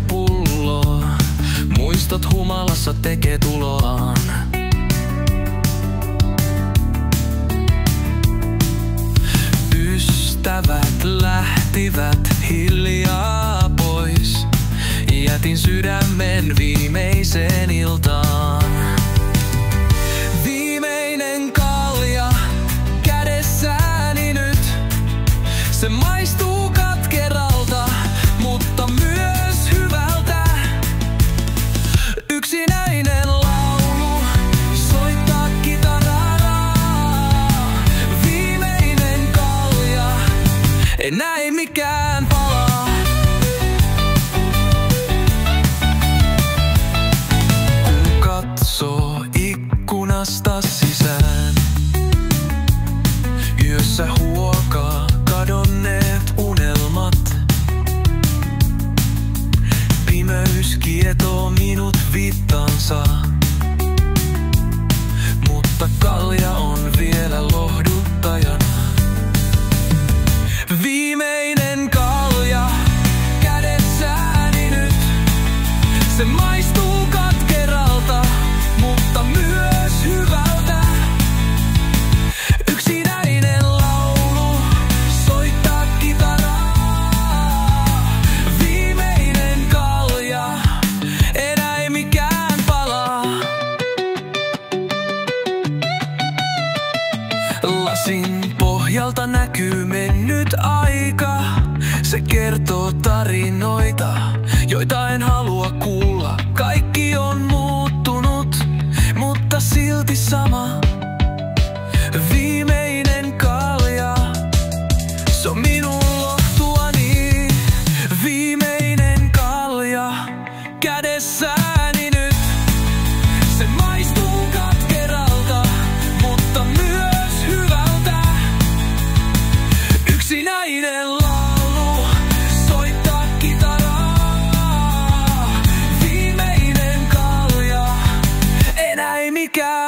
pullo. Muistot humalassa tekee tuloaan. Ystävät lähtivät hiljaa pois. Jätin sydämen viimeiseen iltaan. Viimeinen kalja kädessäni nyt. Se maistuu katkeralta, mutta myös hyvältä. Yksinäinen laulu soittaa kitaraa. Viimeinen kalja, enää ei mikään palaa. Kun katsoo ikkunasta sisään, yössä huokaa kadonneet unelmat. Pimeys kietoo minut vittansa, mutta kalja on vielä lohduttajana. Viimeinen kalja kädessäni nyt. Se maistuu katkeralta, mutta myös hyvältä. Yksinäinen laulu soittaa kitaraa. Viimeinen kalja, enää ei mikään palaa. Lasin pohjalta näkyy mennyt aika. Se kertoo tarinoita, joita en halua kuulla. Kaikki on muuttunut, mutta silti sama. Viimeinen kalja, se on minun lohtuani. Viimeinen kalja kädessäni nyt. Se maistuu katkeralta, mutta myös hyvältä. Yksinäinen laulu soittaa kitaraa. Viimeinen kalja, enää ei mikään